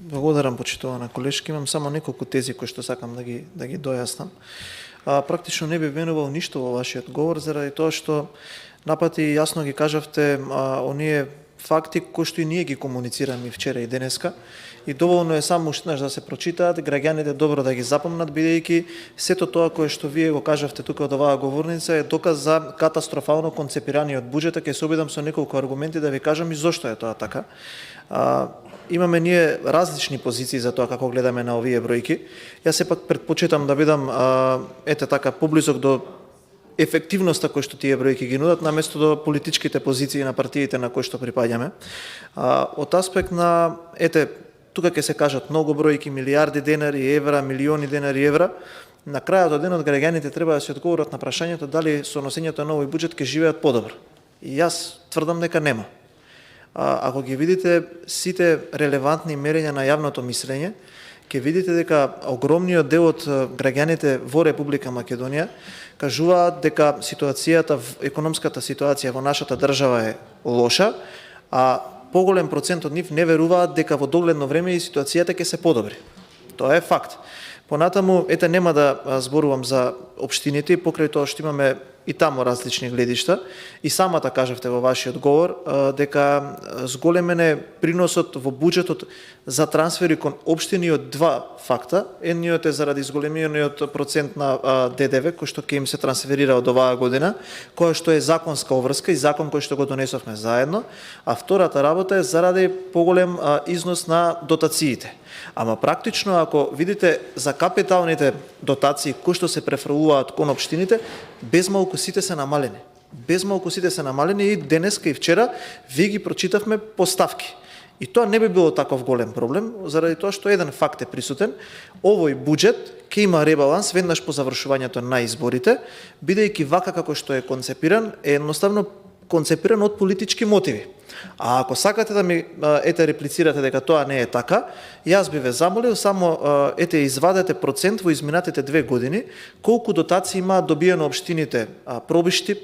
Благодарам, почитувана колешка. Имам само неколку тези кои што сакам да ги дојаснам. Практично не би вменувал ништо во вашиот говор, заради тоа што напати јасно ги кажавте оние факти кои што и ние ги комуницираме вчера и денеска. И доволно е само уште да се прочитаат, граѓаните добро да ги запомнат, бидејќи сето тоа кое што вие го кажавте тука од оваа говорница е доказ за катастрофално концепираниот буџет. Ќе се обидам со неколку аргументи да ви кажам и зошто е тоа така. Имаме ние различни позиции за тоа како гледаме на овие бројки. Јас сепак предпочитам да бидам така поблизок до ефективноста кој што тие бројки ги нудат, наместо до политичките позиции на партиите на кои што припаѓаме. Од аспект на тука ќе се кажат многу бројки, милиарди денари, евра, милиони денари, евра. На крајот од денот граѓаните треба да се одговорат на прашањето дали со носењето на овој буџет ќе живеат подобро. И јас тврдам дека нема. Ако ги видите сите релевантни мерења на јавното мислење, ќе видите дека огромниот дел од граѓаните во Република Македонија кажуваат дека економската ситуација во нашата држава е лоша, а поголем процент од нив не веруваат дека во догледно време и ситуацијата ќе се подобри. Тоа е факт. Понатаму, нема да зборувам за општините, покрај тоа што имаме и таму различни гледишта. И самата кажавте во вашиот говор дека зголемен е приносот во буџетот за трансфери кон општини од два факта. Едниот е заради зголемениот процент на ДДВ кој што ќе им се трансферира од оваа година, која што е законска обврска и закон кој што го донесовме заедно, а втората работа е заради поголем износ на дотациите. Ама практично, ако видите за капиталните дотации кои што се префрлуваат кон општините, безмалку сите се намалени. Безмалку сите се намалени и денеска и вчера ви ги прочитавме поставки. И тоа не би било таков голем проблем, заради тоа што еден факт е присутен. Овој буџет ќе има ребаланс веднаш по завршувањето на изборите, бидејќи вака како што е концепиран, е едноставно концепиран од политички мотиви. А ако сакате да ми реплицирате дека тоа не е така, јас би ве замолил само извадете процент во изминатите 2 години, колку дотации имаат добиено општините Пробиштип,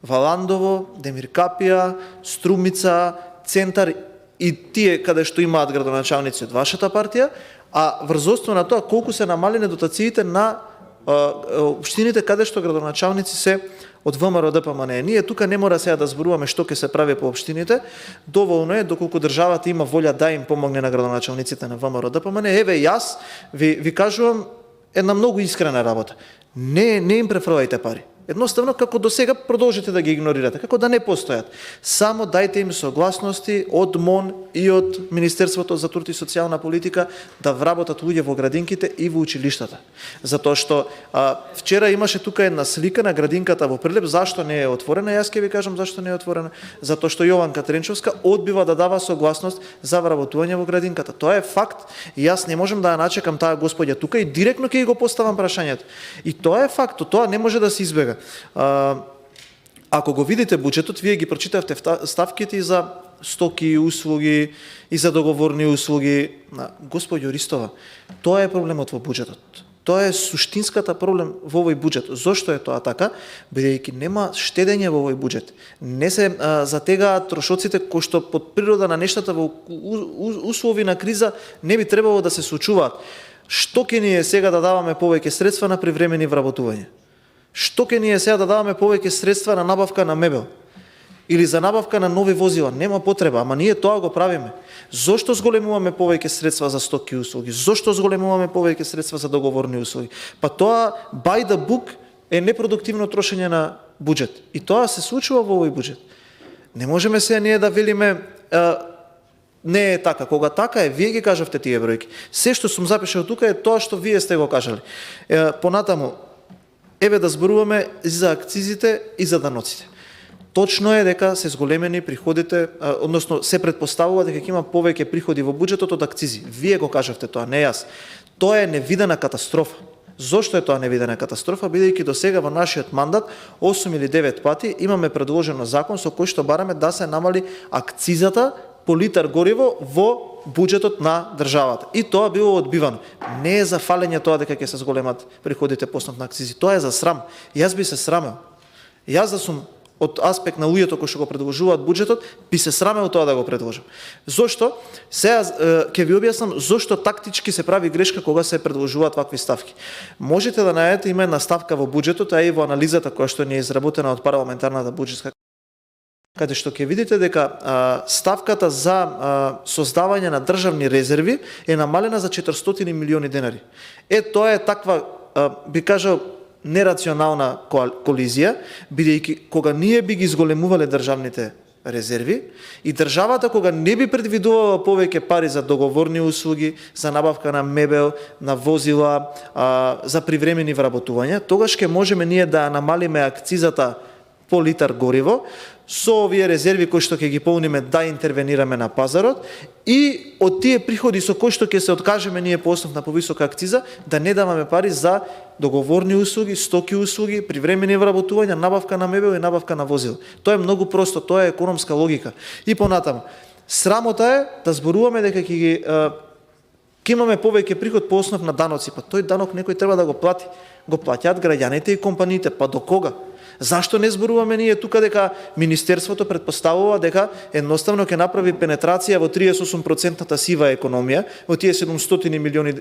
Валандово, Демиркапија, Струмица, Центар и тие каде што имаат градоначалници од вашата партија, а врз основа на тоа колку се намалени дотациите на општините каде што градоначалници се од ВМРО ДПМН. Ние тука не мора сега да зборуваме што ќе се прави по општините, доволно е доколку државата има волја да им помогне на градоначалниците на ВМРО ДПМН. Јас ви кажувам една многу искрена работа. Не им префрлајте пари. Едноставно, како до сега, продолжите да ги игнорирате, како да не постојат. Само дајте им согласности од МОН и од Министерството за труд и социјална политика да вработат луѓе во градинките и во училиштата. Затоа што вчера имаше тука една слика на градинката во Прилеп. Зашто не е отворена? Јас ќе ви кажам зашто не е отворена. Затоа што Јованка Тренчовска одбива да дава согласност за вработување во градинката. Тоа е факт. И јас не можам да ја начекам таа господја тука и директно ќе го поставам прашањето. И тоа е факт, тоа не може да се избега. Ако го видите буџетот, вие ги прочитавте ставките и за стоки и услуги, и за договорни услуги. Господјо Ристова, тоа е проблемот во буџетот. Тоа е суштинската проблем во овој буџет. Зошто е тоа така? Бидејќи нема штедење во овој буџет. Не се затегаат трошоците кои што под природа на нештата во услови на криза не би требало да се случуваат. Што ќе ни е сега да даваме повеќе средства на привремени вработувања? Што ќе ни е сега да даваме повеќе средства на набавка на мебел? Или за набавка на нови возила? Нема потреба, ама ние тоа го правиме. Зошто зголемуваме повеќе средства за стоки и услуги? Зошто зголемуваме повеќе средства за договорни услуги? Па тоа, by the book, е непродуктивно трошење на буџет. И тоа се случува во овој буџет. Не можеме сега ние да велиме не е така. Кога така е, вие ги кажавте тие бројки. Се што сум запишал тука е тоа што вие сте го кажали. Понатаму, да зборуваме и за акцизите и за даноците. Точно е дека се зголемени приходите, односно се предпоставува дека ќе има повеќе приходи во буџетот од акцизи. Вие го кажавте тоа, не јас. Тоа е невидена катастрофа. Зошто е тоа невидена катастрофа? Бидејќи до сега во нашиот мандат 8 или 9 пати имаме предложено закон со кој што бараме да се намали акцизата по литар гориво во буџетот на државата. И тоа било одбивано. Не е за фалење тоа дека ќе се зголемат приходите по основ на акцизи. Тоа е за срам. Јас би се срамел. Јас да сум од аспект на луѓето кои што го предложуваат буџетот, би се срамел тоа да го предложам. Зошто? Сега ќе ви објаснам зошто тактички се прави грешка кога се предложуваат вакви ставки. Можете да најдете има една ставка во буџетот, а и во анализата која што не е изработена од парламентарната буџетска, каде што ќе видите дека ставката за создавање на државни резерви е намалена за 400 милиони денари. Тоа е таква, би кажал, нерационална колизија, бидејќи кога ние би ги изголемувале државните резерви и државата кога не би предвидувала повеќе пари за договорни услуги, за набавка на мебел, на возила, за привремени вработувања, тогаш ќе можеме ние да намалиме акцизата по литар гориво, со овие резерви кои што ќе ги полниме да интервенираме на пазарот и од тие приходи со кои што ќе се откажеме ние по основ на повисока акциза, да не даваме пари за договорни услуги, стоки услуги, привремени вработувања, набавка на мебел и набавка на возила. Тоа е многу просто, тоа е економска логика. И понатаму, срамота е да зборуваме дека ќе имаме повеќе приход по основ на даноци, па тој данок некој треба да го плати. Го плаќаат граѓаните и компаниите, па до кога? Зашто не зборуваме ние тука дека Министерството предпоставува дека едноставно ќе направи пенетрација во 38% сива економија, во тие 700 милиони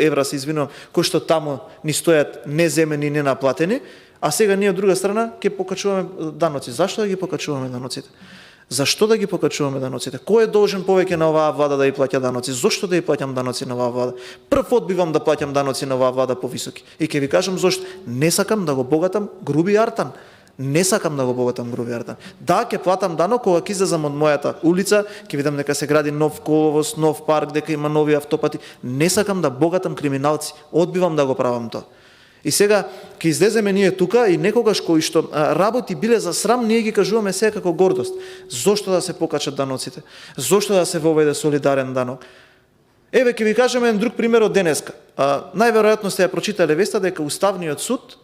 евра се извинувам, кои што таму ни стојат неземени и ненаплатени, а сега ние од друга страна ќе покачуваме даноци. Зашто да ги покачуваме даноците? Зашто да ги покачуваме даноците? Кој е должен повеќе на оваа влада да ја плаќа даноци? Зошто да ја плаќам даноци на оваа влада? Прв одбивам да плаќам даноци на оваа влада повисоки. И ќе ви кажам зошто. Не сакам да го богатам груби артан. Не сакам да го богатам груби артан. Да, ќе платам данок кога ќе излезам од мојата улица, ќе видам дека се гради нов коловоз, нов парк, дека има нови автопати. Не сакам да богатам криминалци. Одбивам да го правам тоа. И сега ќе излеземе ние тука и некогаш кои што работи биле за срам, ние ги кажуваме сега како гордост. Зошто да се покачат даноците? Зошто да се воведе солидарен данок? Еве ќе ви кажеме еден друг пример од денеска. Најверојатно сте ја прочитале веста дека Уставниот суд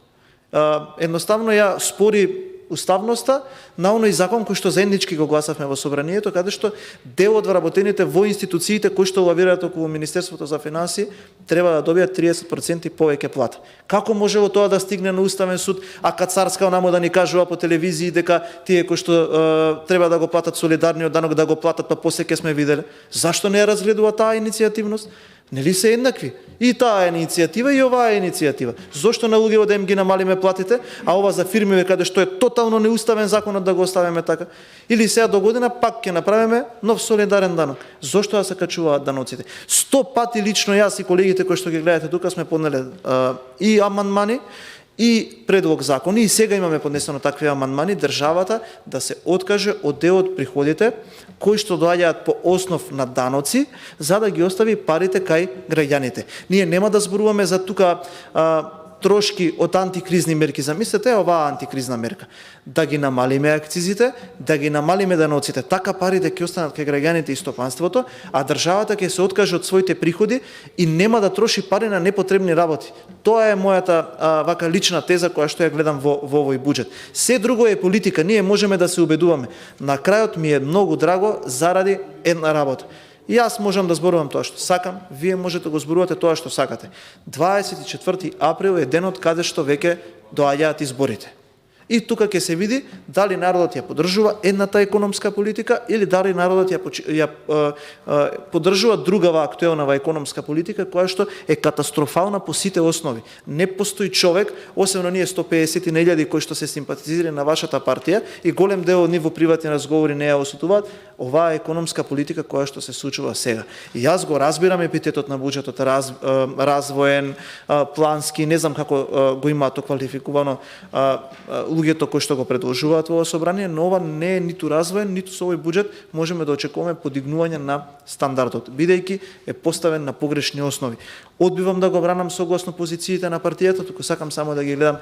едноставно ја спори уставноста на оној закон кој што заеднички го гласавме во собранието, каде што дел од вработените во институциите кои што лавираат околу Министерството за финансии треба да добијат 30% повеќе плата. Како можело тоа да стигне на Уставен суд, а Кацарска онамо да ни кажува по телевизии дека тие кои што треба да го платат солидарниот данок да го платат, па после ќе сме виделе? Зашто не ја разгледува таа иницијативност? Нели се еднакви? И таа е иницијатива и оваа е иницијатива. Зошто на луѓето да им ги намалиме платите, а ова за фирмиве каде што е тотално неуставен законот да го оставиме така? Или сега до година пак ќе направиме нов солидарен данок. Зошто да се качуваат даноците? 100 пати лично јас и колегите кои што ги гледате тука сме поднеле и амандмани и предлог закони, и сега имаме поднесено такви амандмани, државата да се откаже од дел од приходите кои што доаѓаат по основ на даноци, за да ги остави парите кај граѓаните. Ние нема да зборуваме за тука трошки од антикризни мерки. Замислете оваа антикризна мерка. Да ги намалиме акцизите, да ги намалиме даноците. Така парите ќе останат кај граѓаните и стопанството, а државата ќе се откаже од своите приходи и нема да троши пари на непотребни работи. Тоа е мојата вака лична теза која што ја гледам во овој буџет. Се друго е политика. Ние можеме да се убедуваме. На крајот ми е многу драго заради една работа. И јас можам да зборувам тоа што сакам, вие можете да го зборувате тоа што сакате. 24 април е денот каде што веќе доаѓаат изборите. И тука ќе се види дали народот ја поддржува едната економска политика или дали народот ја поддржува другава актуелнава економска политика која што е катастрофална по сите основи. Не постои човек, освен ние 150.000 кои што се симпатизирани на вашата партија и голем дел од нив во приватни разговори не ја осетуваат оваа економска политика која што се случува сега. И јас го разбирам епитетот на буџетот развоен, плански, не знам како го имаат тоа квалификувано луѓето кои што го предложуваат во собрание, но ова не е ниту развоен, ниту со овој буџет можеме да очекуваме подигнување на стандардот, бидејќи е поставен на погрешни основи. Одбивам да го бранам согласно позициите на партијата, туку сакам само да ги гледам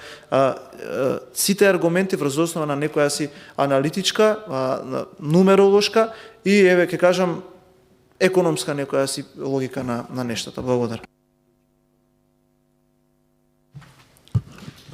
сите аргументи врз основа на некоја си аналитичка, нумеролошка и еве ќе кажам економска некоја си логика на нештата. Благодарам.